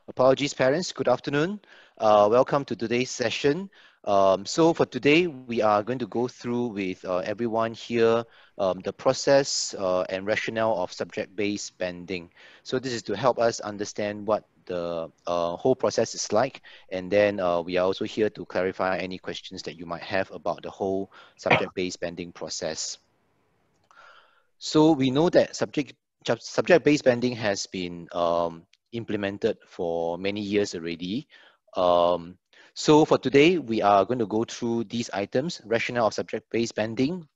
Apologies, parents. Good afternoon. Welcome to today's session. So for today, we are going to go through with everyone here the process and rationale of subject-based banding. So this is to help us understand what the whole process is like, and then we are also here to clarify any questions that you might have about the whole subject-based banding process. So we know that subject-based banding has been implemented for many years already. So for today, we are going to go through these items: rationale of subject-based banding,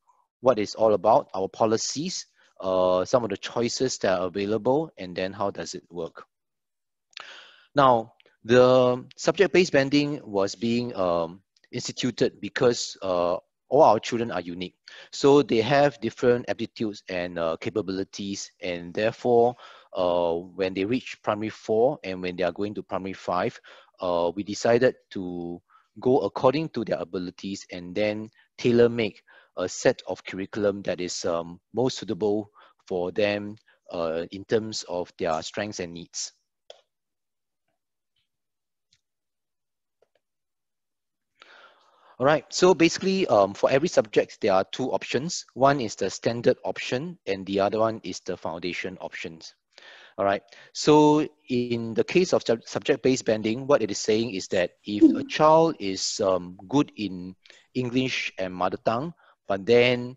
what it's all about, our policies, some of the choices that are available, and then how does it work. Now, the subject-based banding was being instituted because all our children are unique. So they have different aptitudes and capabilities, and therefore, when they reach primary 4 and when they are going to primary 5, we decided to go according to their abilities and then tailor-make a set of curriculum that is most suitable for them in terms of their strengths and needs. All right, so basically for every subject, there are two options. One is the standard option and the other one is the foundation options. All right, so in the case of subject-based banding, what it is saying is that if a child is good in English and mother tongue, but then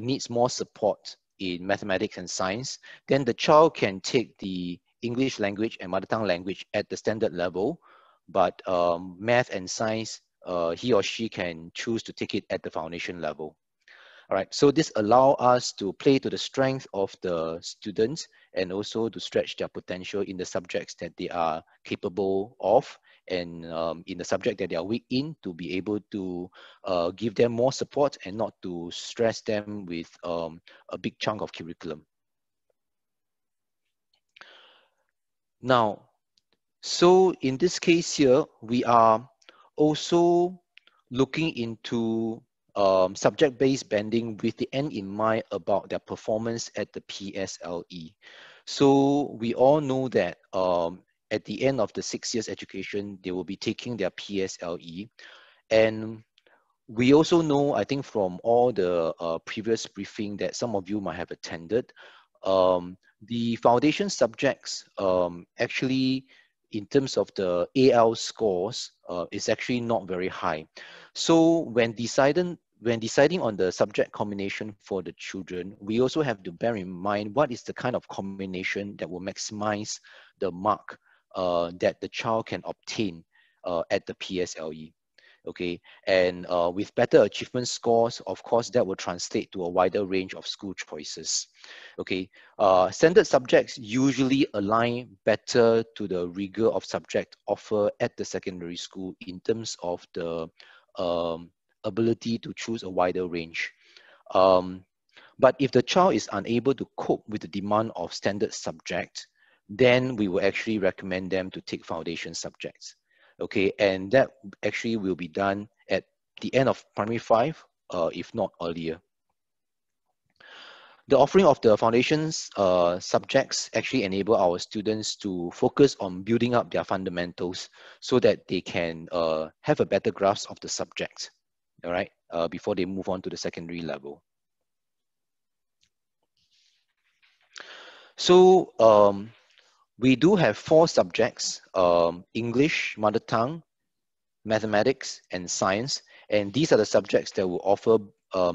needs more support in mathematics and science, then the child can take the English language and mother tongue language at the standard level, but math and science, he or she can choose to take it at the foundation level. All right, so this allows us to play to the strength of the students and also to stretch their potential in the subjects that they are capable of, and in the subject that they are weak in, to be able to give them more support and not to stress them with a big chunk of curriculum. Now, so in this case here, we are also looking into subject-based banding with the end in mind about their performance at the PSLE. So we all know that at the end of the 6 years education, they will be taking their PSLE. And we also know, I think from all the previous briefing that some of you might have attended, the foundation subjects actually, in terms of the AL scores, is actually not very high. So when deciding on the subject combination for the children, we also have to bear in mind what is the kind of combination that will maximize the mark that the child can obtain at the PSLE. Okay, and with better achievement scores, of course, that will translate to a wider range of school choices. Okay, standard subjects usually align better to the rigor of subject offered at the secondary school in terms of the ability to choose a wider range. But if the child is unable to cope with the demand of standard subject, then we will actually recommend them to take foundation subjects. Okay, and that actually will be done at the end of primary 5, if not earlier. The offering of the foundations subjects actually enable our students to focus on building up their fundamentals so that they can have a better grasp of the subject, all right, before they move on to the secondary level. So we do have 4 subjects: English, mother tongue, mathematics, and science. And these are the subjects that will offer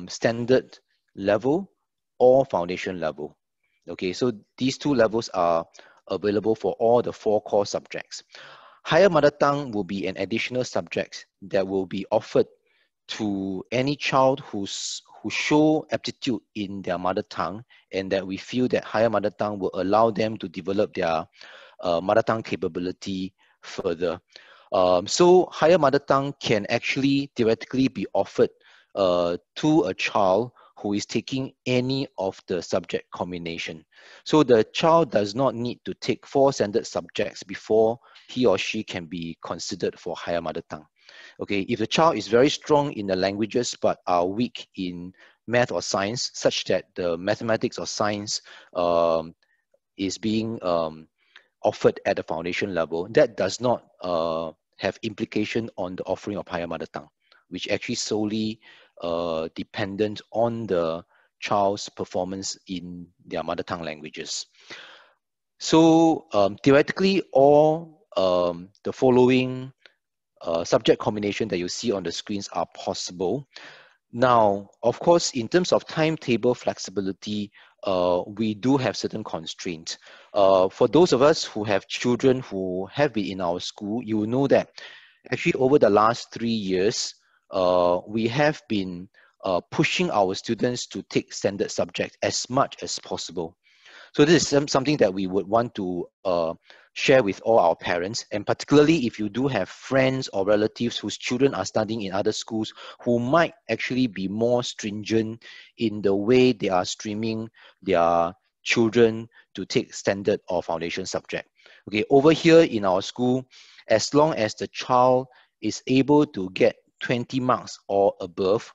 standard level or foundation level. Okay, so these 2 levels are available for all the 4 core subjects. Higher mother tongue will be an additional subject that will be offered to any child who show aptitude in their mother tongue, and that we feel that higher mother tongue will allow them to develop their mother tongue capability further. So higher mother tongue can actually theoretically be offered to a child who is taking any of the subject combination. So the child does not need to take 4 standard subjects before he or she can be considered for higher mother tongue. Okay, if the child is very strong in the languages but are weak in math or science, such that the mathematics or science is being offered at the foundation level, that does not have implication on the offering of higher mother tongue, which actually solely dependent on the child's performance in their mother tongue languages. So theoretically, all the following subject combination that you see on the screens are possible. Now, of course, in terms of timetable flexibility, we do have certain constraints. For those of us who have children who have been in our school, you will know that actually over the last 3 years, we have been pushing our students to take standard subjects as much as possible. So this is something that we would want to share with all our parents, and particularly if you do have friends or relatives whose children are studying in other schools who might actually be more stringent in the way they are streaming their children to take standard or foundation subject. Okay, over here in our school, as long as the child is able to get 20 marks or above,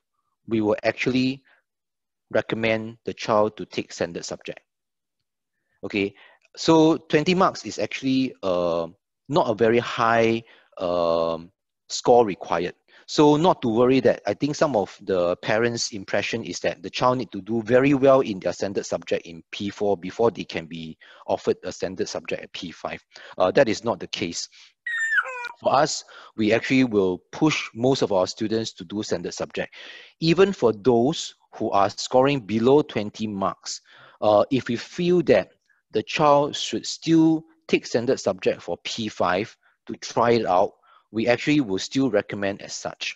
we will actually recommend the child to take standard subject. Okay, so 20 marks is actually not a very high score required. So not to worry that I think some of the parents' impression is that the child need to do very well in their standard subject in P4 before they can be offered a standard subject at P5. That is not the case. For us, we actually will push most of our students to do standard subject. Even for those who are scoring below 20 marks, if we feel that the child should still take standard subject for P5 to try it out, we actually will still recommend as such.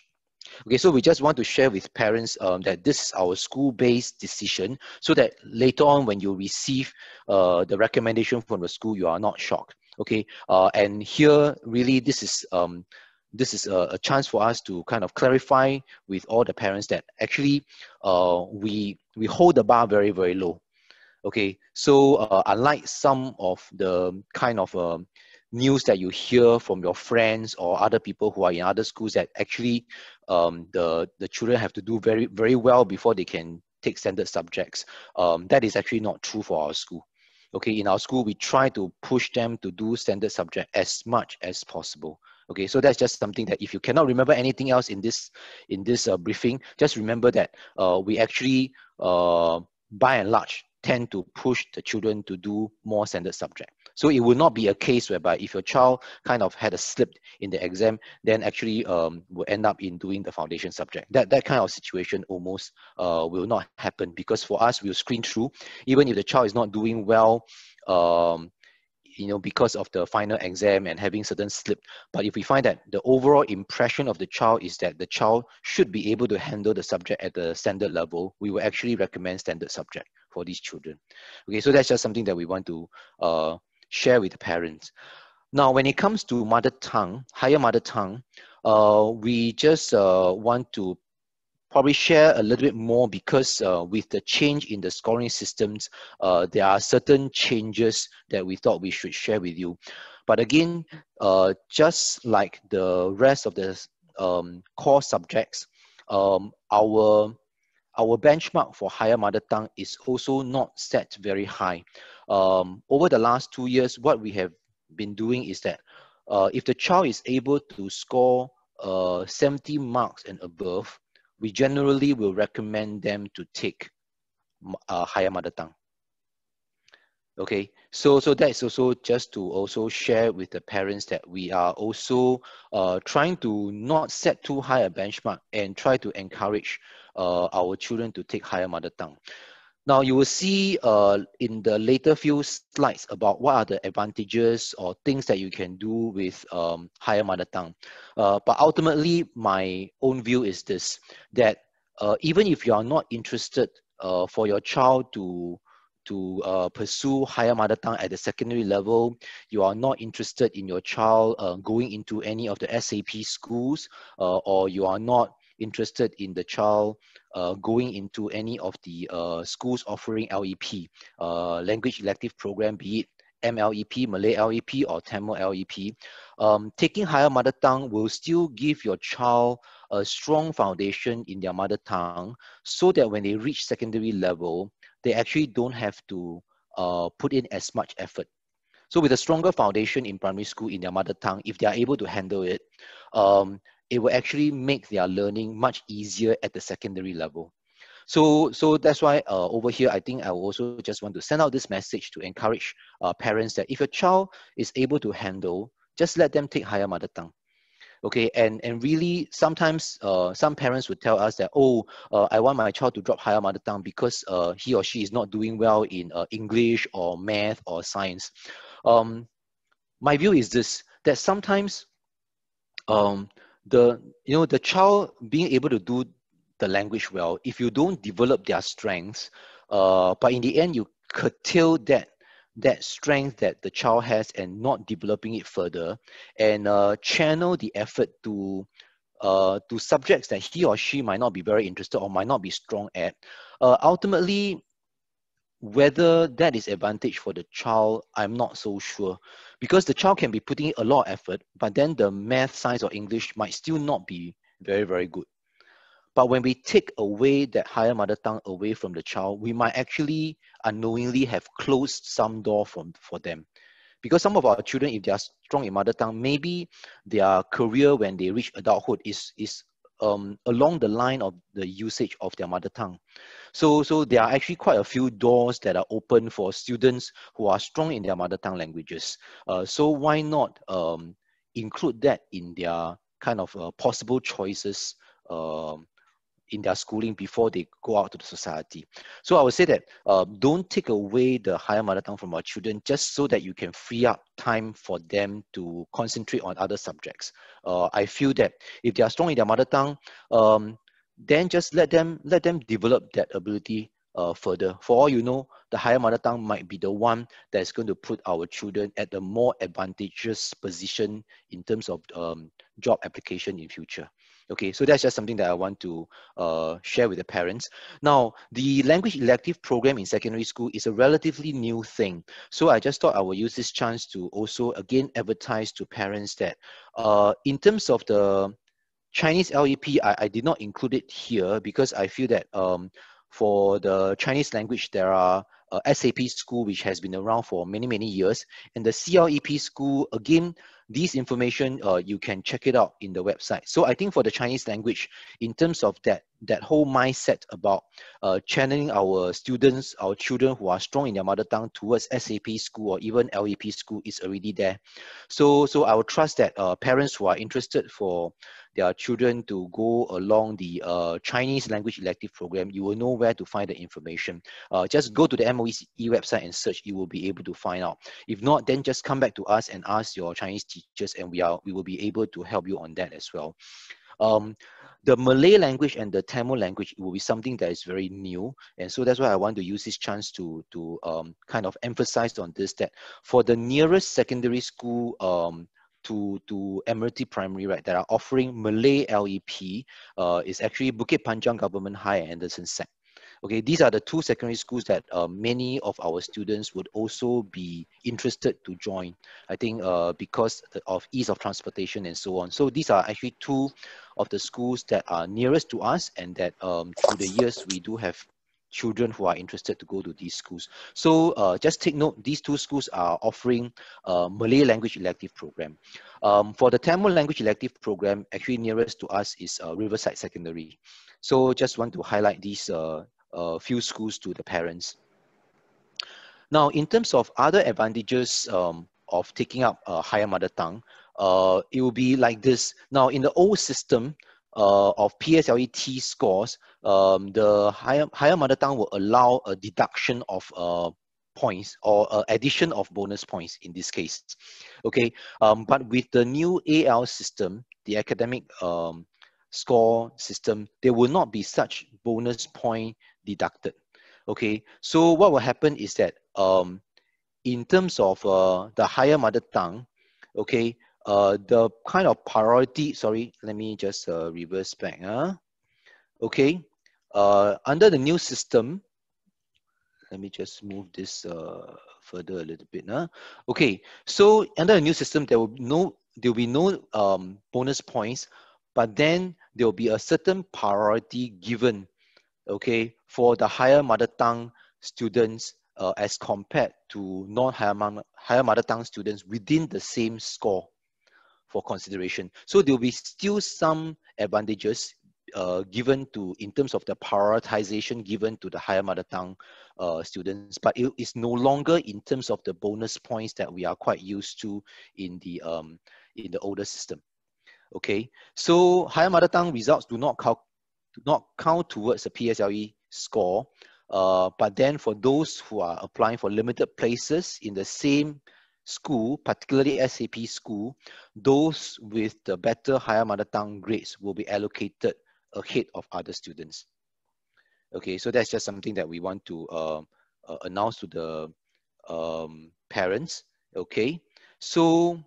Okay, so we just want to share with parents that this is our school-based decision, so that later on when you receive the recommendation from the school, you are not shocked. Okay, and here really this is a chance for us to kind of clarify with all the parents that actually we hold the bar very, very low. Okay, so unlike some of the kind of news that you hear from your friends or other people who are in other schools that actually the children have to do very, very well before they can take standard subjects, that is actually not true for our school. Okay, in our school, we try to push them to do standard subject as much as possible. Okay, so that's just something that if you cannot remember anything else in this briefing, just remember that we actually, by and large, tend to push the children to do more standard subject. So it will not be a case whereby if your child kind of had a slip in the exam, then actually will end up in doing the foundation subject. That kind of situation almost will not happen, because for us, we'll screen through. Even if the child is not doing well, because of the final exam and having certain slip. But if we find that the overall impression of the child is that the child should be able to handle the subject at the standard level, we will actually recommend standard subject for these children. Okay, so that's just something that we want to share with the parents. Now, when it comes to mother tongue, higher mother tongue, we just want to probably share a little bit more, because with the change in the scoring systems, there are certain changes that we thought we should share with you. But again, just like the rest of the core subjects, our benchmark for higher mother tongue is also not set very high. Over the last 2 years, what we have been doing is that if the child is able to score 70 marks and above, we generally will recommend them to take higher mother tongue. Okay, so that is also just to also share with the parents that we are also trying to not set too high a benchmark and try to encourage our children to take higher mother tongue. Now, you will see in the later few slides about what are the advantages or things that you can do with higher mother tongue. But ultimately, my own view is this, that even if you are not interested for your child to pursue higher mother tongue at the secondary level, you are not interested in your child going into any of the SAP schools, or you are not interested in the child going into any of the schools offering LEP, language elective program, be it MLEP, Malay LEP, or Tamil LEP. Taking higher mother tongue will still give your child a strong foundation in their mother tongue, so that when they reach secondary level, they actually don't have to put in as much effort. So with a stronger foundation in primary school in their mother tongue, if they are able to handle it, it will actually make their learning much easier at the secondary level. So that's why over here, I think I will also just want to send out this message to encourage parents that if your child is able to handle, just let them take higher mother tongue. Okay, and really sometimes some parents would tell us that, oh, I want my child to drop higher mother tongue because he or she is not doing well in English or math or science. My view is this, that sometimes um, the child being able to do the language well, if you don't develop their strengths, but in the end you curtail that strength that the child has and not developing it further, and channel the effort to subjects that he or she might not be very interested or might not be strong at, ultimately whether that is advantage for the child, I'm not so sure. Because the child can be putting a lot of effort, but then the math, science, or English might still not be very, very good. But when we take away that higher mother tongue away from the child, we might actually unknowingly have closed some door for them. Because some of our children, if they are strong in mother tongue, maybe their career when they reach adulthood is along the line of the usage of their mother tongue. So there are actually quite a few doors that are open for students who are strong in their mother tongue languages. So why not include that in their kind of possible choices in their schooling before they go out to the society. So I would say that don't take away the higher mother tongue from our children just so that you can free up time for them to concentrate on other subjects. I feel that if they are strong in their mother tongue, then just let them develop that ability further. For all you know, the higher mother tongue might be the one that's going to put our children at a more advantageous position in terms of job application in future. Okay, so that's just something that I want to share with the parents. Now, the language elective program in secondary school is a relatively new thing. So I just thought I will use this chance to also again advertise to parents that in terms of the Chinese LEP, I did not include it here because I feel that for the Chinese language, there are SAP school, which has been around for many, many years. And the CLEP school, again, these information, you can check it out in the website. So I think for the Chinese language, in terms of that whole mindset about channeling our students, our children who are strong in their mother tongue towards SAP school or even LEP school is already there. So I would trust that parents who are interested for their children to go along the Chinese language elective program, you will know where to find the information. Just go to the MOE website and search, you will be able to find out. If not, then just come back to us and ask your Chinese teachers and we will be able to help you on that as well. The Malay language and the Tamil language will be something that is very new. And so that's why I want to use this chance to kind of emphasize on this, that for the nearest secondary school to Admiralty Primary, right, that are offering Malay LEP is actually Bukit Panjang Government High and Anderson Sec. Okay, these are the two secondary schools that many of our students would also be interested to join. I think because of ease of transportation and so on. So these are actually two of the schools that are nearest to us and that through the years we do have children who are interested to go to these schools. So just take note, these two schools are offering Malay language elective program. For the Tamil language elective program, actually nearest to us is Riverside Secondary. So just want to highlight these few schools to the parents. Now, in terms of other advantages of taking up a higher mother tongue, it will be like this. Now, in the old system of PSLE T scores, the higher mother tongue will allow a deduction of points or addition of bonus points in this case. Okay, but with the new AL system, the academic score system, there will not be such bonus point deducted. Okay, so what will happen is that in terms of the higher mother tongue, okay, the kind of priority, sorry, let me just reverse back. Okay, under the new system, let me just move this further a little bit. Okay, so under the new system, there will be no bonus points, but then there will be a certain priority given, okay, for the higher mother tongue students as compared to higher mother tongue students within the same score for consideration. So there will be still some advantages given to, in terms of the prioritization given to the higher mother tongue students, but it is no longer in terms of the bonus points that we are quite used to in the older system. Okay, so higher mother tongue results do not count towards the PSLE score, but then for those who are applying for limited places in the same school, particularly SAP school, those with the better higher mother tongue grades will be allocated ahead of other students. Okay, so that's just something that we want to announce to the parents. Okay, so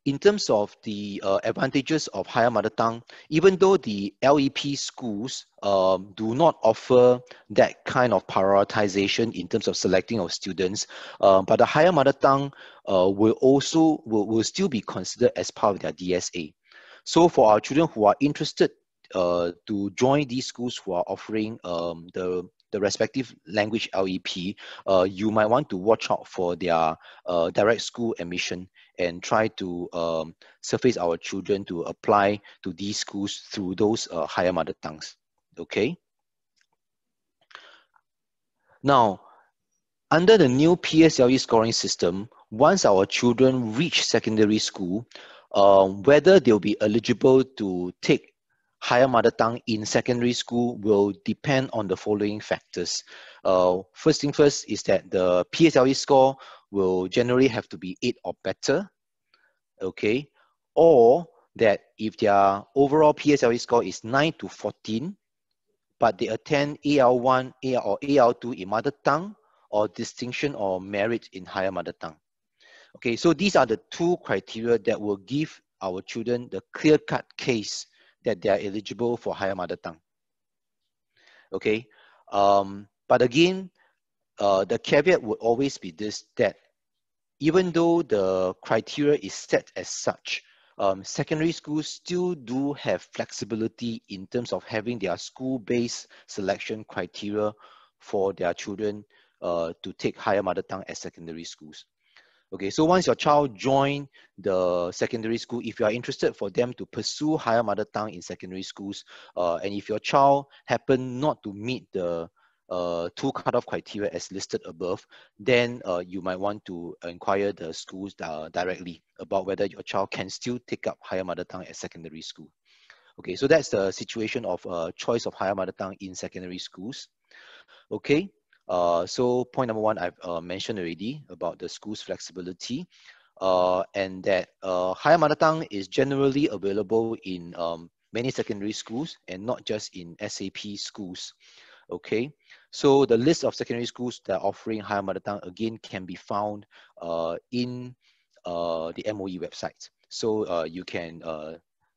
in terms of the advantages of higher mother tongue, even though the LEP schools do not offer that kind of prioritization in terms of selecting of students, but the higher mother tongue will still be considered as part of their DSA. So for our children who are interested to join these schools who are offering the respective language LEP, you might want to watch out for their direct school admission and try to surface our children to apply to these schools through those higher mother tongues. Okay. Now, under the new PSLE scoring system, once our children reach secondary school, whether they'll be eligible to take higher mother tongue in secondary school will depend on the following factors. First thing first is that the PSLE score will generally have to be 8 or better, okay? Or that if their overall PSLE score is 9 to 14, but they attend AL1 or AL2 in mother tongue, or distinction or merit in higher mother tongue. Okay, so these are the two criteria that will give our children the clear-cut case that they are eligible for higher mother tongue. Okay, but again, the caveat would always be this, that even though the criteria is set as such, secondary schools still do have flexibility in terms of having their school-based selection criteria for their children to take higher mother tongue at secondary schools. Okay, so once your child join the secondary school, if you are interested for them to pursue higher mother tongue in secondary schools, and if your child happen not to meet the two cutoff criteria as listed above, then you might want to inquire the schools directly about whether your child can still take up higher mother tongue at secondary school. Okay, so that's the situation of choice of higher mother tongue in secondary schools. Okay. So point number one, I've mentioned already about the school's flexibility, and that higher mother tongue is generally available in many secondary schools and not just in SAP schools. Okay, so the list of secondary schools that are offering higher mother tongue again can be found in the MOE website. So you can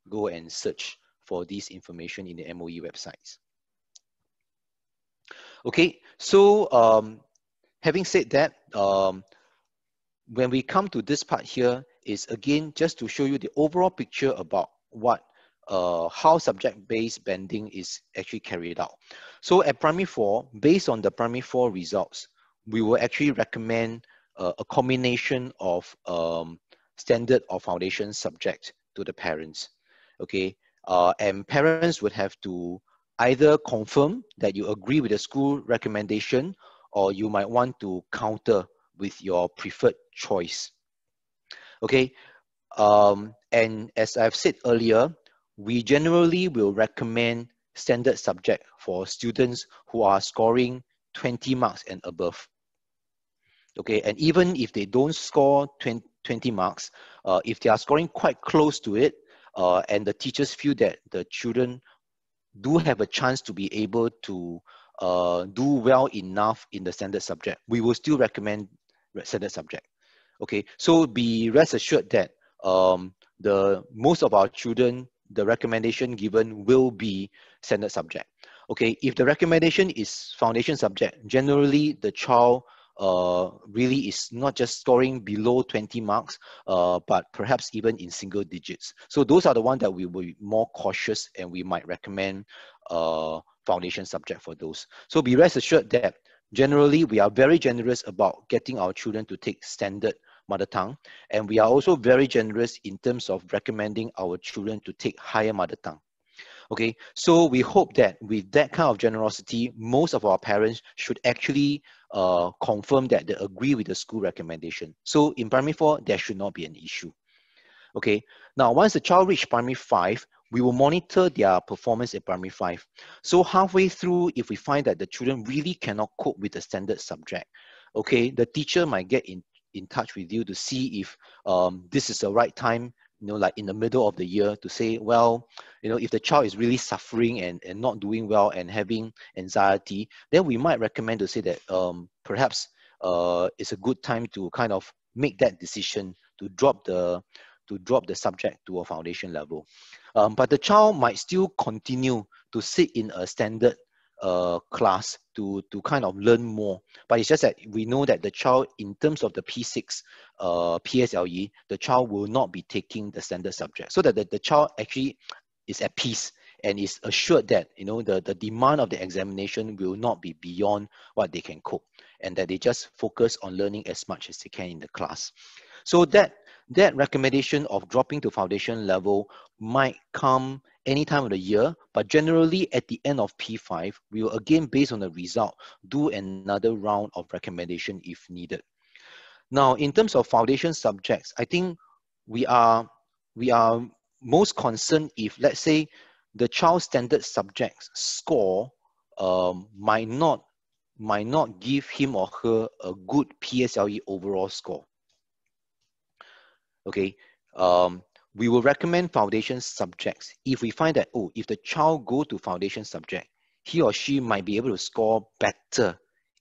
go and search for this information in the MOE websites. Okay, so having said that, when we come to this part here, is again just to show you the overall picture about what how subject-based banding is actually carried out. So at primary 4, based on the primary 4 results, we will actually recommend a combination of standard or foundation subject to the parents. Okay, and parents would have to either confirm that you agree with the school recommendation, or you might want to counter with your preferred choice. Okay, and as I've said earlier, we generally will recommend standard subject for students who are scoring 20 marks and above. Okay, and even if they don't score 20 marks, if they are scoring quite close to it, and the teachers feel that the children do have a chance to be able to do well enough in the standard subject, we will still recommend standard subject. Okay, so be rest assured that the most of our children, the recommendation given will be standard subject. Okay, if the recommendation is foundation subject, generally the child really is not just scoring below 20 marks, but perhaps even in single digits. So those are the ones that we will be more cautious, and we might recommend foundation subject for those. So be rest assured that generally we are very generous about getting our children to take standard mother tongue, and we are also very generous in terms of recommending our children to take higher mother tongue. Okay, so we hope that with that kind of generosity, most of our parents should actually confirm that they agree with the school recommendation. So in primary 4, there should not be an issue. Okay, now once the child reaches primary 5, we will monitor their performance at primary 5. So halfway through, if we find that the children really cannot cope with the standard subject, okay, the teacher might get in touch with you to see if this is the right time, like in the middle of the year, to say, well, if the child is really suffering and not doing well and having anxiety, then we might recommend to say that perhaps it's a good time to kind of make that decision to drop the subject to a foundation level. But the child might still continue to sit in a standard class to kind of learn more. But it's just that we know that the child, in terms of the P6 PSLE, the child will not be taking the standard subject. So that the child actually is at peace and is assured that the demand of the examination will not be beyond what they can cope, and that they just focus on learning as much as they can in the class. So that recommendation of dropping to foundation level might come any time of the year, but generally at the end of P5, we will again, based on the result, do another round of recommendation if needed. Now, in terms of foundation subjects, I think we are most concerned if, let's say, the child's standard subjects score might not give him or her a good PSLE overall score. Okay, we will recommend foundation subjects if we find that, if the child go to foundation subject, he or she might be able to score better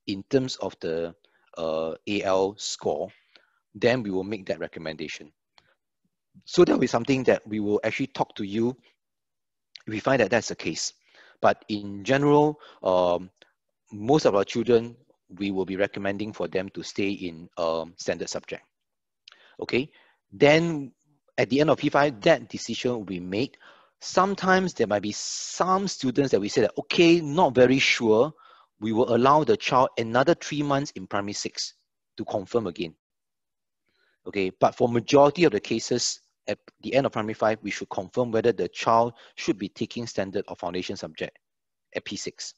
in terms of the AL score, then we will make that recommendation. So that will be something that we will actually talk to you if we find that that's the case. But in general, most of our children, we will be recommending for them to stay in standard subject. Okay, then at the end of P5, that decision will be made. Sometimes there might be some students that we say that, okay, not very sure, we will allow the child another 3 months in primary 6 to confirm again. Okay, but for majority of the cases, at the end of primary 5, we should confirm whether the child should be taking standard or foundation subject at P6.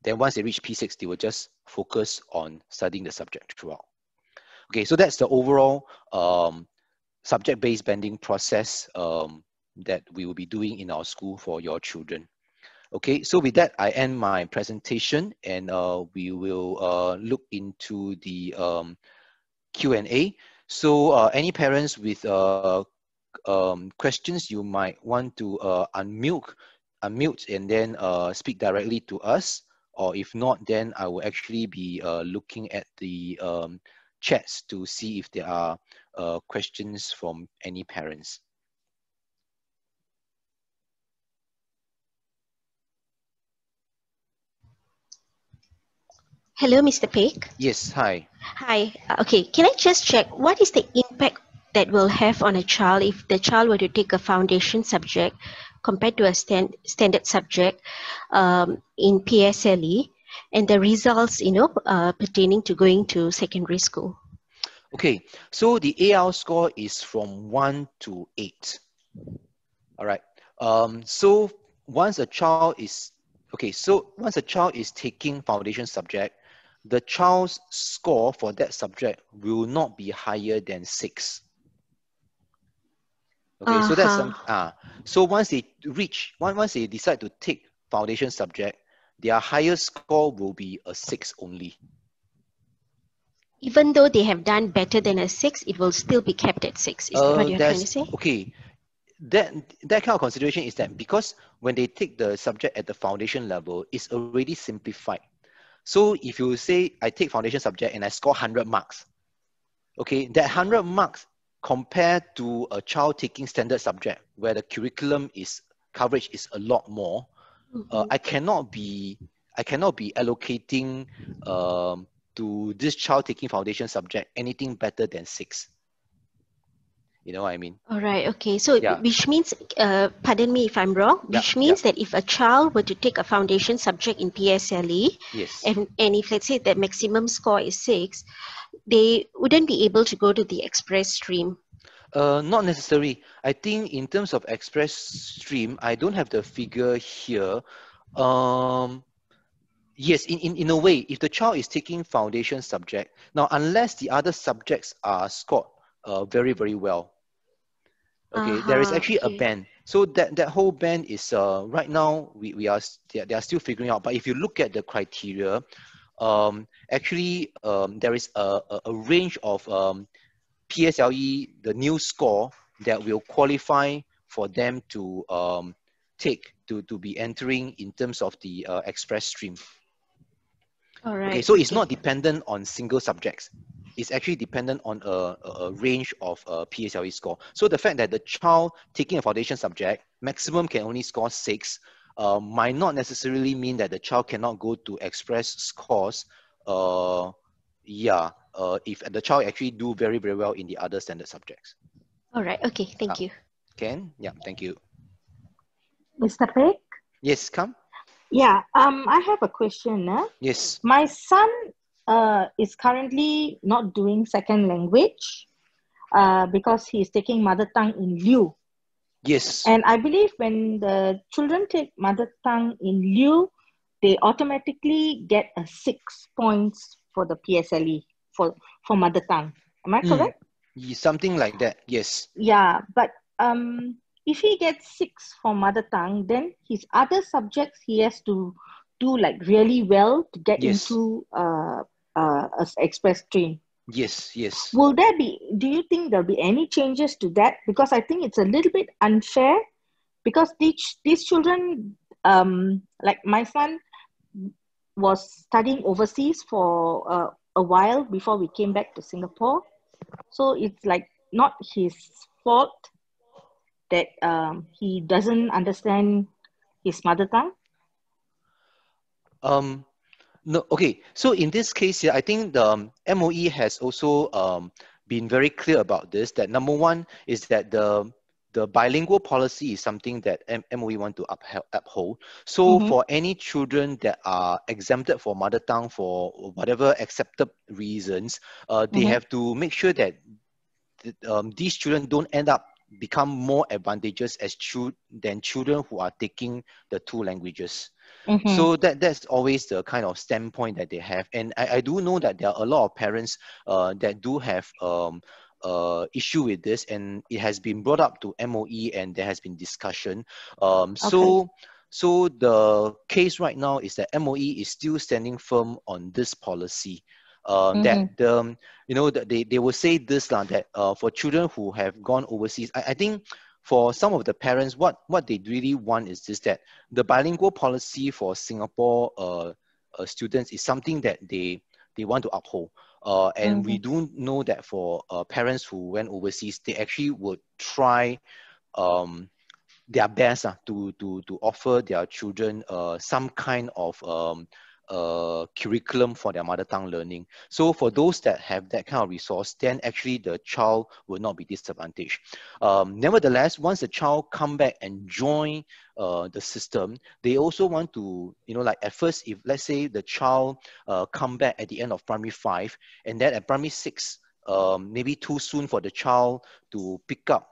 Then once they reach P6, they will just focus on studying the subject throughout. Okay, so that's the overall subject-based banding process that we will be doing in our school for your children. Okay, so with that, I end my presentation, and we will look into the Q&A. So any parents with questions, you might want to unmute and then speak directly to us, or if not, then I will actually be looking at the chats to see if there are questions from any parents. Hello, Mr. Peck. Yes, hi. Hi. Okay, can I just check what is the impact that will have on a child if the child were to take a foundation subject compared to a standard subject in PSLE, and the results, pertaining to going to secondary school? Okay, so the AL score is from 1 to 8. All right. So once a child is taking foundation subject, the child's score for that subject will not be higher than 6. Okay, so that's so once they decide to take foundation subject, their highest score will be a 6 only. Even though they have done better than a 6, it will still be kept at 6. Is that what you're trying to say? Okay, that kind of consideration is that because when they take the subject at the foundation level, it's already simplified. So if you say I take foundation subject and I score 100 marks, okay, that 100 marks compared to a child taking standard subject where the curriculum coverage is a lot more, I cannot be allocating to this child taking foundation subject anything better than 6. You know what I mean? All right, okay. So, Yeah, which means, pardon me if I'm wrong, yeah, which yeah, means that if a child were to take a foundation subject in PSLE, yes. and if let's say the maximum score is 6, they wouldn't be able to go to the express stream. Not necessary. I think in terms of express stream, I don't have the figure here. Um, yes, in a way, if the child is taking foundation subject, now unless the other subjects are scored very, very well, okay, there is Uh-huh, actually a okay. band. So that whole band is right now we are they are still figuring out. But if you look at the criteria, actually there is a range of PSLE, the new score that will qualify for them to take to be entering in terms of the express stream. All Okay, right, so it's okay. not dependent on single subjects. It's actually dependent on a range of PSLE score. So the fact that the child taking a foundation subject, maximum can only score 6, might not necessarily mean that the child cannot go to express scores. Uh, yeah, if the child actually do very, very well in the other standard subjects. All right, okay. Uh, Thank you. Ken? Yeah, thank you. Mr. Peck? Yes, come. Yeah, I have a question. Yes, My son is currently not doing second language because he is taking mother tongue in lieu. yes, And I believe when the children take mother tongue in lieu, they automatically get a 6 points for the PSLE for mother tongue. Am I mm, correct? something like that. Yes, Yeah, but if he gets 6 for mother tongue, then his other subjects he has to do like really well to get yes, into a express stream. yes, yes. Will there be? Do you think there'll be any changes to that? Because I think it's a little bit unfair. Because these children, like my son, was studying overseas for a while before we came back to Singapore. So it's like not his fault that he doesn't understand his mother tongue. Um, no, okay. So in this case here, I think the MOE has also been very clear about this. That number one is that the bilingual policy is something that MOE want to uphold. So Mm-hmm. for any children that are exempted for mother tongue for whatever accepted reasons, they Mm-hmm. have to make sure that these children don't end up become more advantageous as than children who are taking the two languages. Mm-hmm. So that's always the kind of standpoint that they have. And I do know that there are a lot of parents that do have issue with this, and it has been brought up to MOE and there has been discussion. Okay. So the case right now is that MOE is still standing firm on this policy. Mm-hmm. That you know that they will say this that for children who have gone overseas, I think for some of the parents, what they really want is just that the bilingual policy for Singapore students is something that they want to uphold. And Mm-hmm. we do know that for parents who went overseas, they actually would try um, their best to offer their children some kind of curriculum for their mother tongue learning. So for those that have that kind of resource, then actually the child will not be disadvantaged. Nevertheless, once the child come back and join the system, they also want to, you know, like at first, if let's say the child come back at the end of primary 5, and then at primary 6, maybe too soon for the child to pick up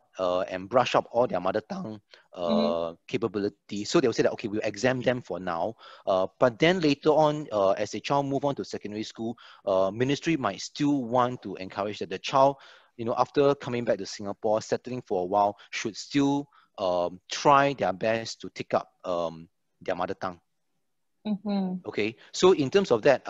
and brush up all their mother tongue Mm-hmm. capability. So they'll say that, okay, we'll exempt them for now. But then later on, as a child move on to secondary school, ministry might still want to encourage that the child, you know, after coming back to Singapore, settling for a while, should still try their best to take up their mother tongue. Mm-hmm. Okay, so in terms of that,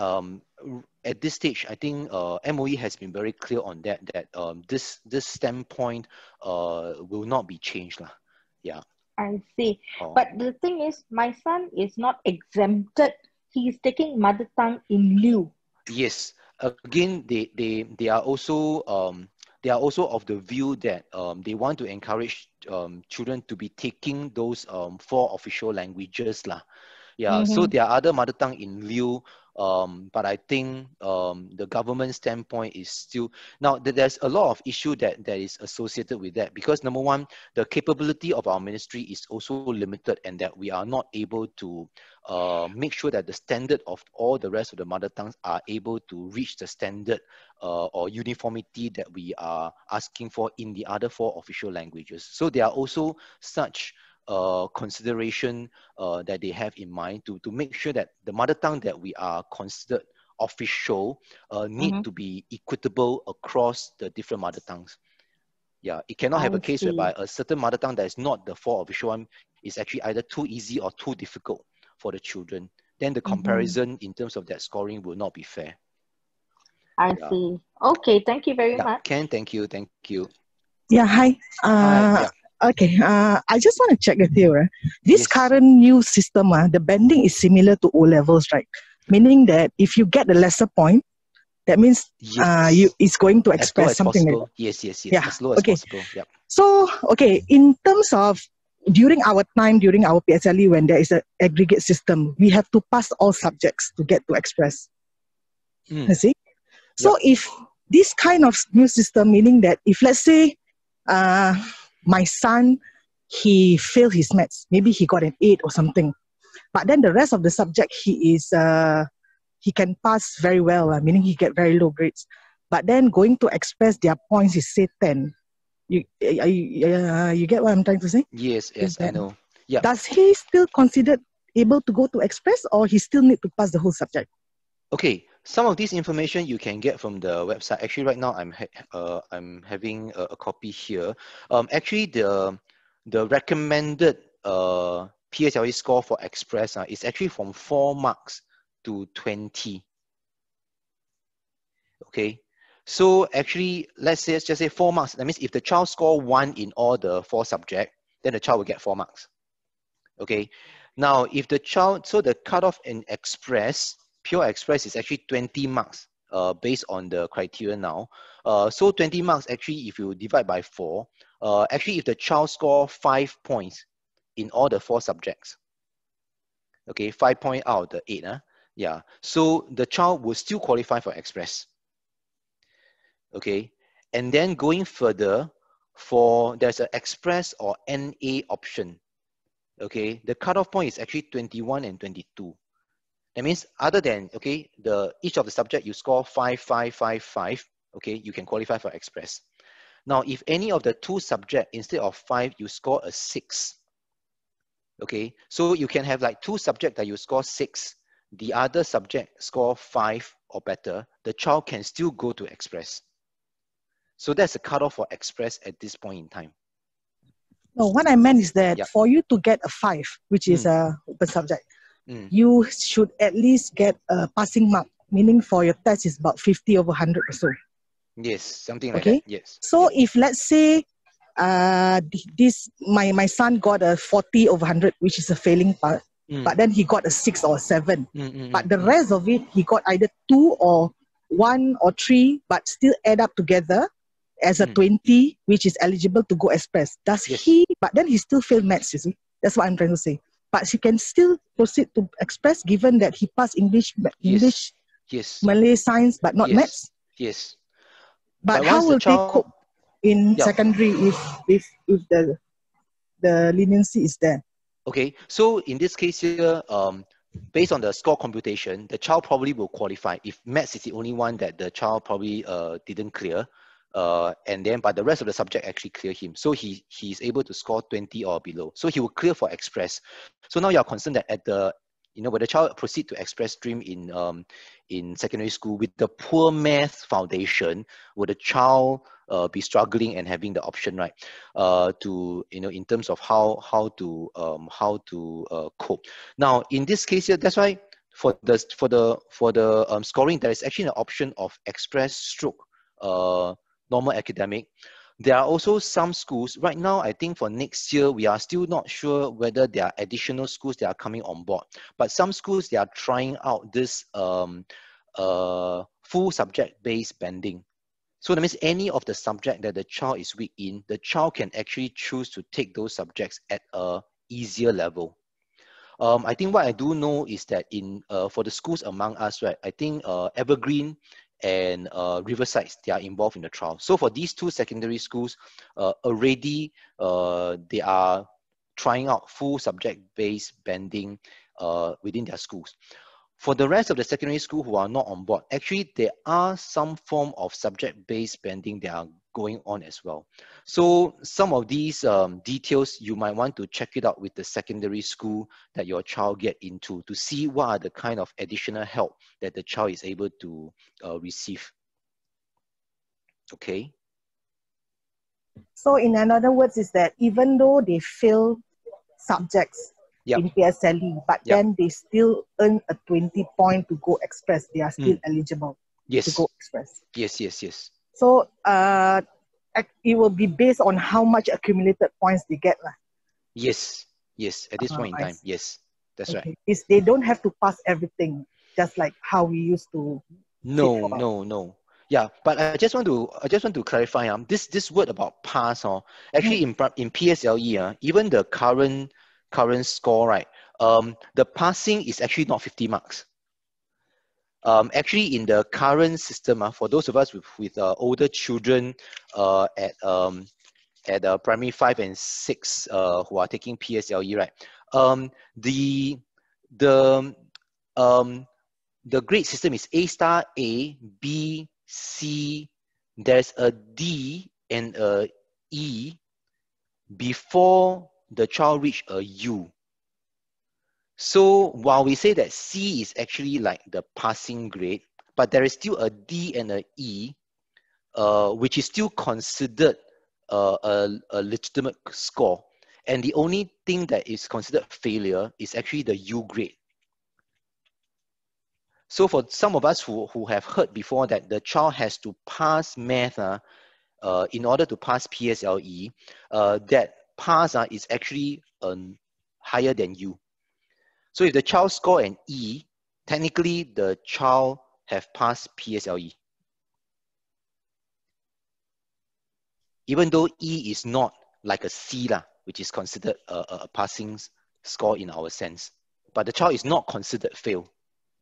at this stage, I think MOE has been very clear on that, that this standpoint will not be changed lah. Yeah. I see. Oh. But the thing is, my son is not exempted. He is taking mother tongue in lieu. Yes. Again, they are also of the view that they want to encourage children to be taking those 4 official languages lah. Yeah, so Mm-hmm. there are other mother tongue in lieu But I think the government standpoint is still, now there's a lot of issue that is associated with that, because number one, the capability of our ministry is also limited, and that we are not able to make sure that the standard of all the rest of the mother tongues are able to reach the standard or uniformity that we are asking for in the other 4 official languages. So there are also such consideration that they have in mind to make sure that the mother tongue that we are considered official need to be equitable across the different mother tongues. Yeah, it cannot have a case whereby a certain mother tongue that is not the 4 official one is actually either too easy or too difficult for the children. Then the comparison in terms of that scoring will not be fair. I see. Okay, thank you very much. Ken, thank you. Yeah, hi. Hi. Yeah. Okay, I just want to check with you. This current new system, the banding is similar to O-levels, right? Meaning that if you get the lesser point, that means it's going to express something possible. like that. Yes. Yeah. As low as possible. Yep. So, okay, in terms of during our PSLE, when there is an aggregate system, we have to pass all subjects to get to express. You see? So if this kind of new system, meaning that if let's say my son, he failed his maths, maybe he got an 8 or something, but then the rest of the subject he can pass very well, meaning he get very low grades. But then going to express their points is say 10. You get what I'm trying to say? Yes, I know. Yeah. Does he still considered able to go to express, or he still need to pass the whole subject? Okay, some of this information you can get from the website. Actually, right now I'm having a copy here. Actually, the recommended PSLE score for Express is actually from 4 marks to 20. Okay, so actually, let's just say 4 marks. That means if the child score 1 in all the 4 subjects, then the child will get 4 marks. Okay, now if the child, so the cutoff in Express, pure Express is actually 20 marks based on the criteria now. So 20 marks, actually, if you divide by 4, actually if the child score 5 points in all the 4 subjects, okay, 5 points out of the 8, yeah, so the child will still qualify for Express. Okay, and then going further, there's an Express or NA option. Okay, the cutoff point is actually 21 and 22. That means other than, okay, each of the subject you score 5, 5, 5, 5, okay, you can qualify for Express. Now, if any of the 2 subject, instead of 5, you score a 6, okay, so you can have like 2 subject that you score 6, the other subject score 5 or better, the child can still go to Express. So that's the cutoff for Express at this point in time. No, what I meant is that for you to get a 5, which is a open subject, you should at least get a passing mark, meaning for your test is about 50 over 100 or so. Yes, something like that. Yes. So if let's say my son got a 40 over 100, which is a failing part, but then he got a 6 or 7, but the rest of it he got either 2 or 1 or 3, but still add up together as a 20, which is eligible to go Express. Does he? But then he still failed maths. You see, that's what I'm trying to say. But he can still proceed to Express, given that he passed English, Malay, Science, but not maths. Yes. But how will they cope in secondary if the leniency is there? Okay, so in this case here, based on the score computation, the child probably will qualify if maths is the only one that the child probably didn't clear. But the rest of the subject actually clear him. So he's able to score 20 or below. So he will clear for Express. So now you're concerned that when the child proceed to Express stream in secondary school with the poor math foundation, will the child be struggling and having the option, right, in terms of how to cope. Now in this case here, that's why for the scoring, there is actually an option of Express stroke normal academic. There are also some schools right now. I think for next year, we are still not sure whether there are additional schools that are coming on board. But some schools, they are trying out this full subject-based banding. So that means any of the subject that the child is weak in, the child can actually choose to take those subjects at a easier level. I think what I do know is that in for the schools among us, right, I think Evergreen and Riverside, they are involved in the trial. So for these two secondary schools, already they are trying out full subject-based banding within their schools. For the rest of the secondary school who are not on board, actually there are some form of subject-based banding that are going on as well. So some of these details, you might want to check it out with the secondary school that your child get into to see what are the kind of additional help that the child is able to receive. Okay. So in other words is that even though they fail subjects in PSLE, but then they still earn a 20 point to go express, they are still eligible to go express. Yes. So it will be based on how much accumulated points they get. Yes, at this point in time, yes, that's right. They don't have to pass everything, just like how we used to. No. Yeah, but I just want to clarify this word about pass actually in PSLE even the current score, right, the passing is actually not 50 marks. Actually in the current system, for those of us with older children at primary 5 and 6 who are taking PSLE, right, the grade system is A star, A, B, C, there's a D and a E before the child reach a U. So while we say that C is actually like the passing grade, but there is still a D and a E, which is still considered a legitimate score. And the only thing that is considered failure is actually the U grade. So for some of us who have heard before that the child has to pass math in order to pass PSLE, that pass is actually higher than U. So if the child score an E, technically the child have passed PSLE. Even though E is not like a C, which is considered a passing score in our sense. But the child is not considered fail.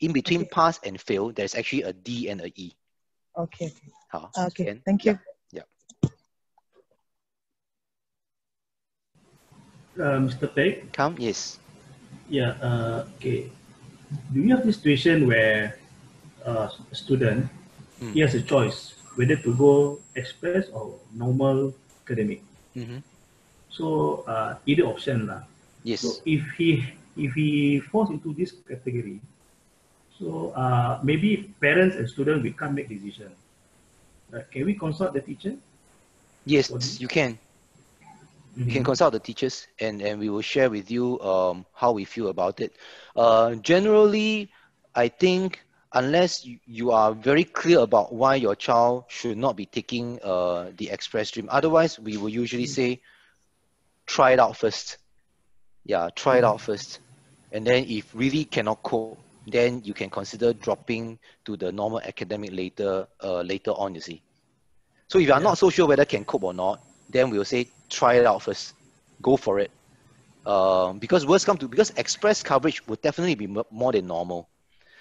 In between pass and fail, there's actually a D and a E. Okay. Okay, thank you. Yeah. Mr. Peck? Yes. Yeah, okay. Do you have this situation where a student, he has a choice whether to go express or normal academic? So either option Yes. So if he falls into this category, so maybe parents and students we can't make decision. Can we consult the teacher? Yes, you can. You can consult the teachers and we will share with you how we feel about it. Generally, I think unless you are very clear about why your child should not be taking the express stream, otherwise we will usually say, try it out first. Yeah, try it out first. And then if really cannot cope, then you can consider dropping to the normal academic later on, you see. So if you are not so sure whether can cope or not, then we'll say try it out first, go for it. Because express coverage would definitely be more than normal.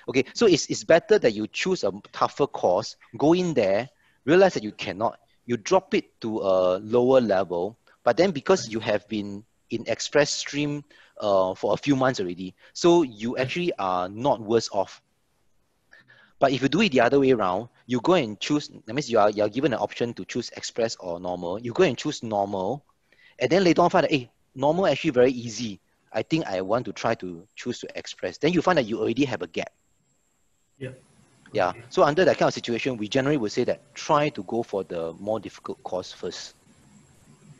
Okay, so it's better that you choose a tougher course, go in there, realize that you cannot, you drop it to a lower level, but then because you have been in express stream for a few months already, so you actually are not worse off. But if you do it the other way around, you go and choose, that means you are given an option to choose express or normal. You go and choose normal, and then later on find that, hey, normal actually very easy. I think I want to try to choose to express. Then you find that you already have a gap. Yeah. Okay. So under that kind of situation, we generally would say that try to go for the more difficult course first.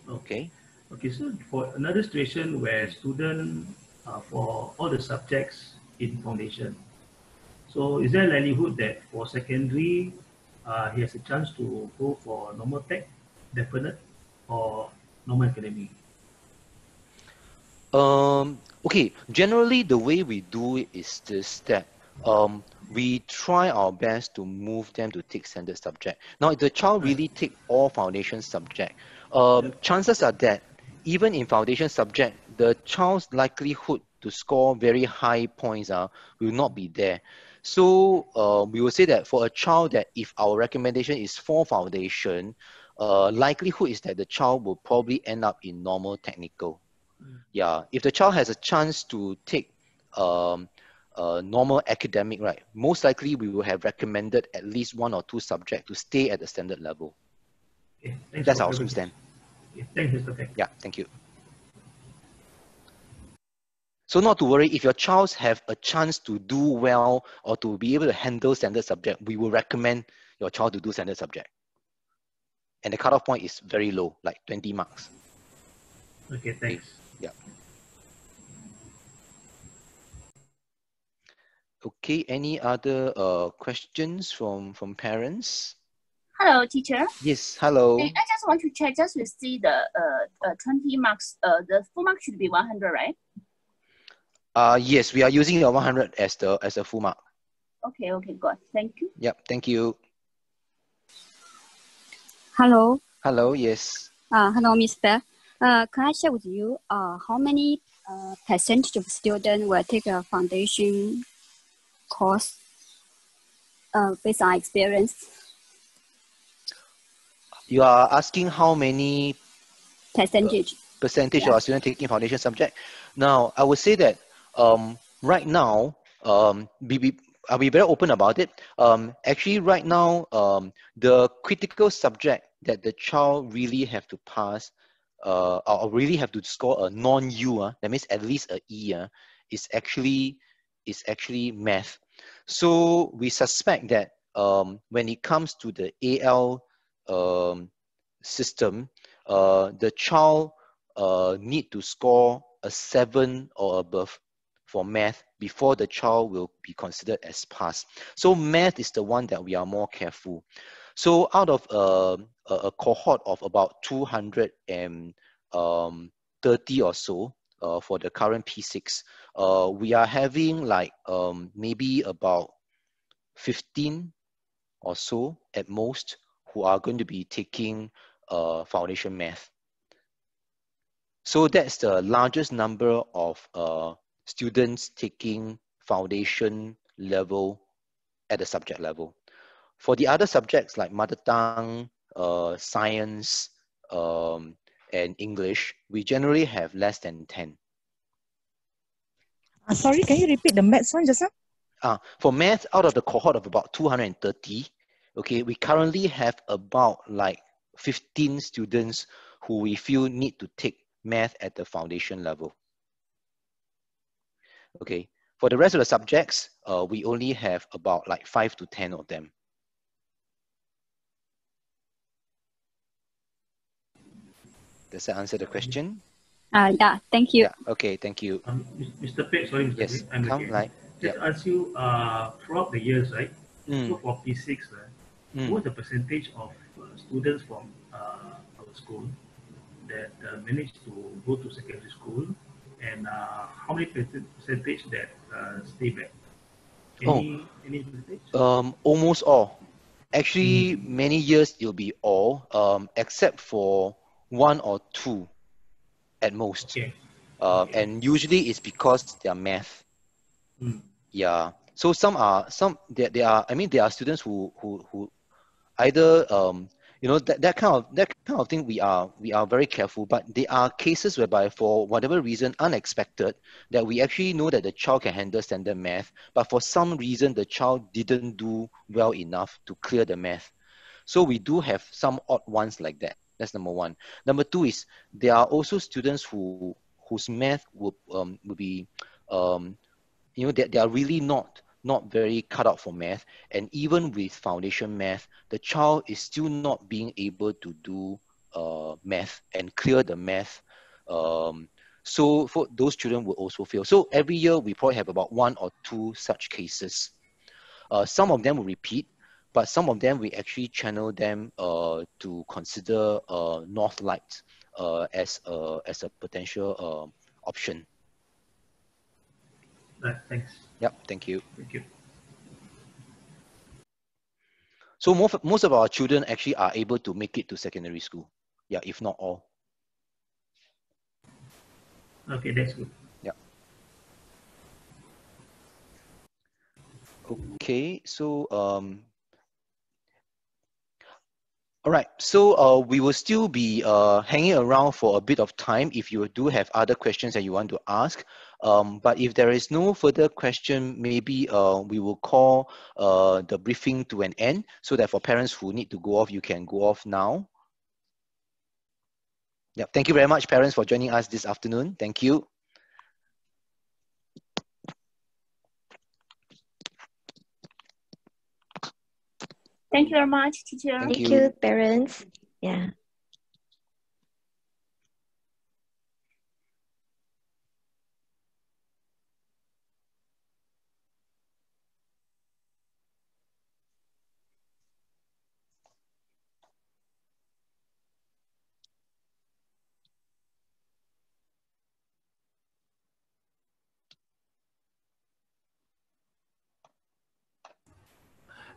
Okay. Okay, so for another situation where student for all the subjects in foundation, so is there a likelihood that for secondary, he has a chance to go for normal tech, definite, or normal academy? Okay, generally the way we do it is this, that we try our best to move them to take standard subject. Now, if the child really take all foundation subject, chances are that even in foundation subject, the child's likelihood to score very high points will not be there. So we will say that for a child that if our recommendation is for foundation, likelihood is that the child will probably end up in normal technical. Yeah, if the child has a chance to take normal academic, right, most likely we will have recommended at least 1 or 2 subjects to stay at the standard level. Okay, That's our school stand. Okay, thanks, Mr. Peck. Yeah, thank you. So not to worry, if your child have a chance to do well or to be able to handle standard subject, we will recommend your child to do standard subject. And the cutoff point is very low, like 20 marks. Okay, thanks. Yeah. Okay, any other questions from parents? Hello, teacher. Yes, hello. I just want to check, just to see the 20 marks, the full mark should be 100, right? Yes, we are using your 100 as a full mark. Okay, good. Thank you. Yep, thank you. Hello. Hello, yes. Hello, Mr. Can I share with you how many percentage of students will take a foundation course based on experience? You are asking how many percentage Yeah. of students taking foundation subject. Now, I would say that right now, I'll be very open about it. Actually, right now, the critical subject that the child really have to pass or really have to score a non-U, that means at least a E, is actually math. So we suspect that when it comes to the AL system, the child need to score a 7 or above for math before the child will be considered as pass. So math is the one that we are more careful. So out of a cohort of about 230 or so for the current P6, we are having like maybe about 15 or so at most who are going to be taking foundation math. So that's the largest number of students taking foundation level at the subject level. For the other subjects like mother tongue, science, and English, we generally have less than 10. Sorry, can you repeat the maths one just now? For math, out of the cohort of about 230, okay, we currently have about like 15 students who we feel need to take math at the foundation level. Okay, for the rest of the subjects, we only have about like 5 to 10 of them. Does that answer the question? Yeah, thank you. Yeah, okay, thank you. Mr. Peck, sorry, Mr. Yes, Peck, I'm come again. like, Just ask you, throughout the years, right? Mm. So for P6, what's the percentage of students from our school that managed to go to secondary school, and how many percentage that stay back? Any percentage? Almost all. Actually, many years it'll be all, except for 1 or 2 at most. Okay. And usually it's because they are math. Yeah. So there are students who either that kind of thing we are very careful, but there are cases whereby for whatever reason unexpected that we actually know that the child can handle standard math, but for some reason the child didn't do well enough to clear the math. So we do have some odd ones like that. That's number one. Number two is there are also students whose math will be they are really not very cut out for math, and even with foundation math, the child is still not being able to do math and clear the math. So for those children will also fail. So every year we probably have about 1 or 2 such cases. Some of them will repeat, but some of them we actually channel them to consider Northlight as a potential option. Right, thanks. Yep, thank you. Thank you. So most of our children actually are able to make it to secondary school. Yeah, if not all. Okay, that's good. Yeah. Okay, so all right, so we will still be hanging around for a bit of time if you do have other questions that you want to ask. But if there is no further question, maybe we will call the briefing to an end so that for parents who need to go off, you can go off now. Yeah, thank you very much, parents, for joining us this afternoon. Thank you. Thank you very much, teacher. Thank Thank you. you, parents. Yeah.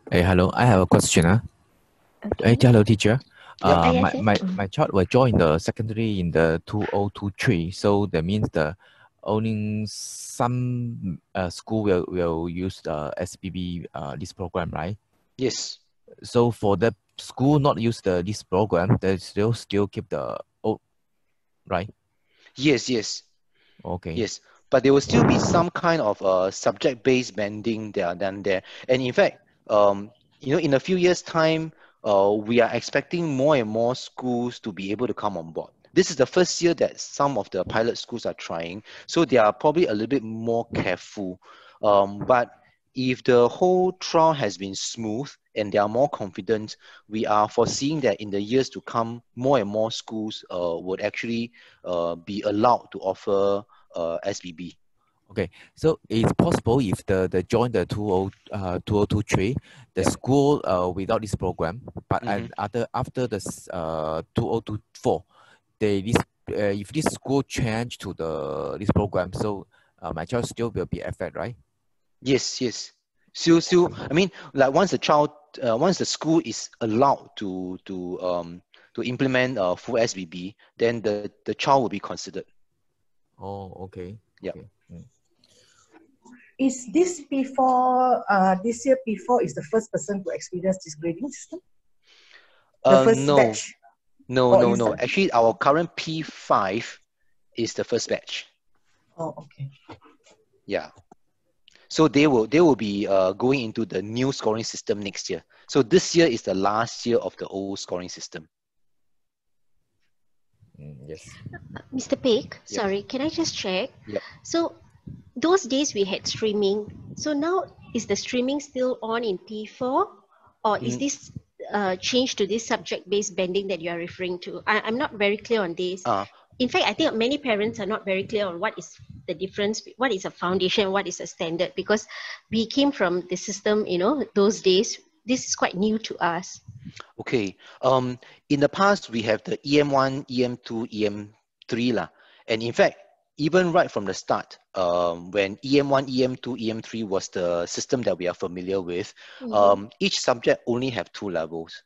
Hey, hello. I have a question. Okay. Hello, teacher. Yep. Yes, yes. My child will join the secondary in the 2023. So that means the only some school will use the SBB this program, right? Yes. So for the school not use this program, they still keep the old, right? Yes, yes. Okay. Yes, but there will still be some kind of subject-based banding that are done there. And in fact, in a few years' time, we are expecting more and more schools to be able to come on board. This is the first year that some of the pilot schools are trying, so they are probably a little bit more careful. But if the whole trial has been smooth and they are more confident, we are foreseeing that in the years to come, more and more schools would actually be allowed to offer SBB. Okay, so it's possible if the join the 2023, the Yep. school without this program, but Mhm. after the 2024, if this school change to this program, so my child still will be affected, right? Yes, yes. So I mean, like once once the school is allowed to implement full SBB, then the child will be considered. Oh, okay. Yeah. Okay. Is this P4, this year P4 is the first person to experience this grading system? The first No, batch? no, Or no, is no. it? Actually, our current P5 is the first batch. Oh, okay. Yeah. So they will be going into the new scoring system next year. So this year is the last year of the old scoring system. Yes. Mr. Peck, Yep. sorry, can I just check? Yep. So those days we had streaming. So now is the streaming still on in P4, or is this changed to this subject-based bending that you are referring to? I'm not very clear on this. In fact, I think many parents are not very clear on what is the difference, what is a foundation, what is a standard, because we came from the system, those days. This is quite new to us. Okay. In the past, we have the EM1, EM2, EM3 lah. And in fact, even right from the start, when EM1, EM2, EM3 was the system that we are familiar with, each subject only have 2 levels.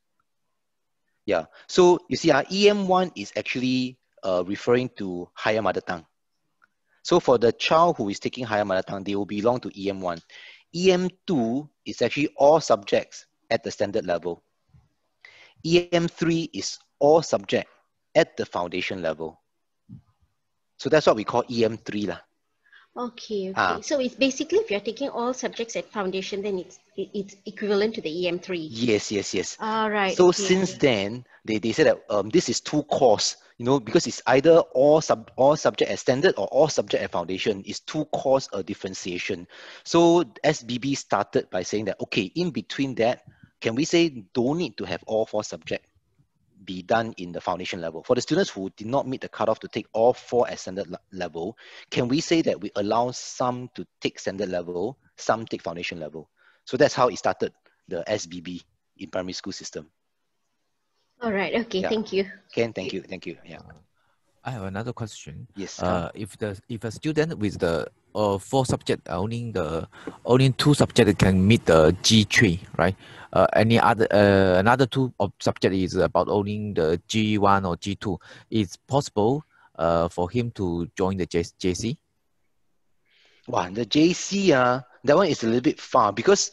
Yeah. So you see, our EM1 is actually referring to higher mother tongue. So for the child who is taking higher mother tongue, they will belong to EM1. EM2 is actually all subjects at the standard level. EM3 is all subject at the foundation level. So that's what we call EM3 lah. Okay. So it's basically if you're taking all subjects at foundation, then it's equivalent to the EM3. Yes. All right. So since then, they said that this is 2 course, because it's either all subject at standard or all subject at foundation. It's 2 course differentiation. So SBB started by saying that, okay, in between that, can we say don't need to have all 4 subjects be done in the foundation level? For the students who did not meet the cutoff to take all 4 at standard level, can we say that we allow some to take standard level, some take foundation level? So that's how it started, the SBB in primary school system. All right. Okay. Yeah. Thank you. Ken, thank you. Yeah. I have another question. Yes. If a student with the 4 subject only 2 subjects can meet the G3, right? Any other another 2 subject is about only the G1 or G2. It's possible for him to join the JC? Wow, the JC that one is a little bit far because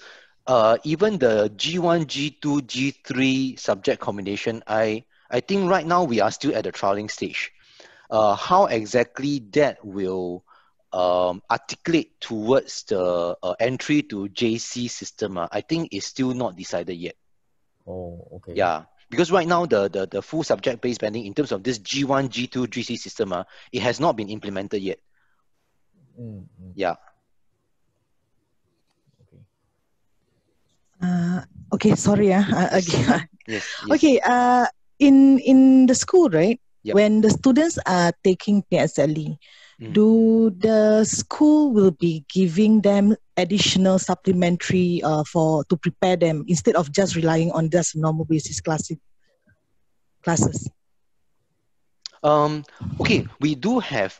even the G1, G2, G3 subject combination, I think right now we are still at the trialing stage. How exactly that will articulate towards the entry to JC system, I think is still not decided yet. Oh, okay. Yeah, because right now the full subject-based banding in terms of this G1, G2, GC system, it has not been implemented yet. Yeah. Okay, sorry. Again. Yes. Okay. In the school, right? Yep. When the students are taking PSLE, do the school will be giving them additional supplementary to prepare them instead of just relying on just normal basis classes? Okay, we do have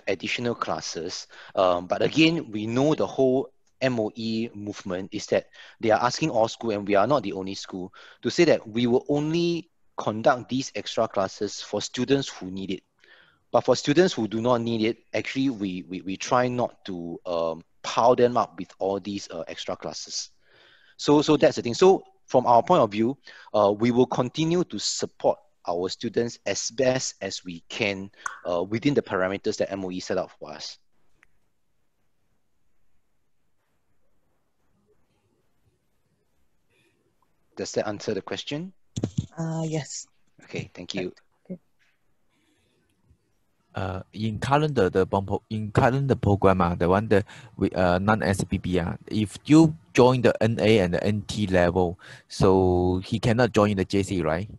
additional classes, but again, we know the whole MOE movement is that they are asking all school, and we are not the only school, to say that we will only conduct these extra classes for students who need it. But for students who do not need it, actually, we try not to pile them up with all these extra classes. So that's the thing. So from our point of view, we will continue to support our students as best as we can within the parameters that MOE set up for us. Does that answer the question? Yes. Okay, thank you. In current the program, the one that we non-SBB, if you join the NA and the NT level, so he cannot join the JC, right?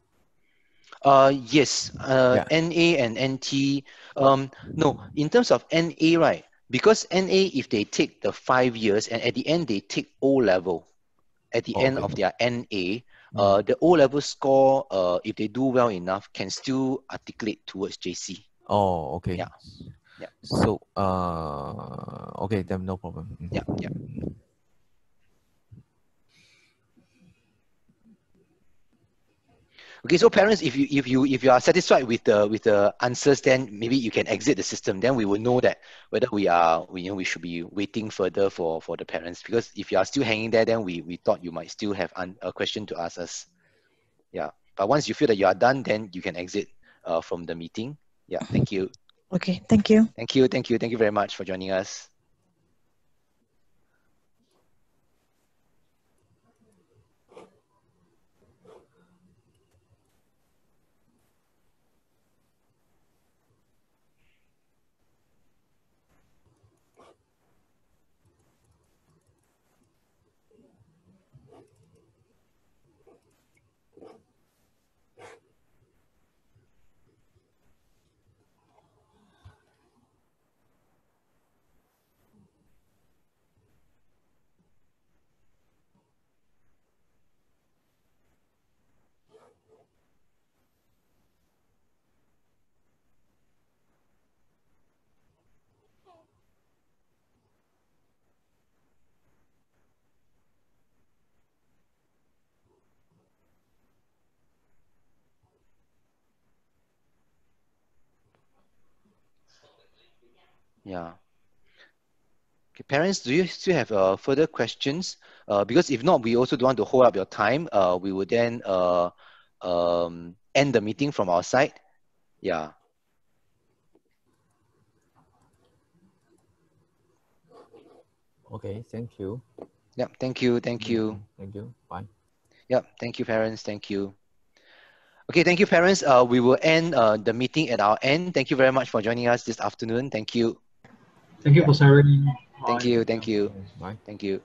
Yes, NA and NT. No, in terms of NA, right? Because NA, if they take the 5 years and at the end they take O level, at the end of their NA, the O level score, if they do well enough, can still articulate towards JC. Oh, okay. Yeah. Yeah. So, okay, then no problem. Yeah. Yeah. Okay, so parents, if you are satisfied with the answers, then maybe you can exit the system. Then we will know that whether we should be waiting further for the parents. Because if you are still hanging there, then we thought you might still have a question to ask us. Yeah, but once you feel that you are done, then you can exit from the meeting. Yeah, thank you. Okay, thank you. Thank you very much for joining us. Yeah. Okay, parents, do you still have further questions? Because if not, we also don't want to hold up your time. We will then end the meeting from our side. Yeah. Okay, thank you. Yep, thank you. Thank you. Bye. Yep, thank you, parents. Thank you. Okay, thank you, parents. We will end the meeting at our end. Thank you very much for joining us this afternoon. Thank you. Thank you for sharing. Thank you. Thank you. Bye. Thank you.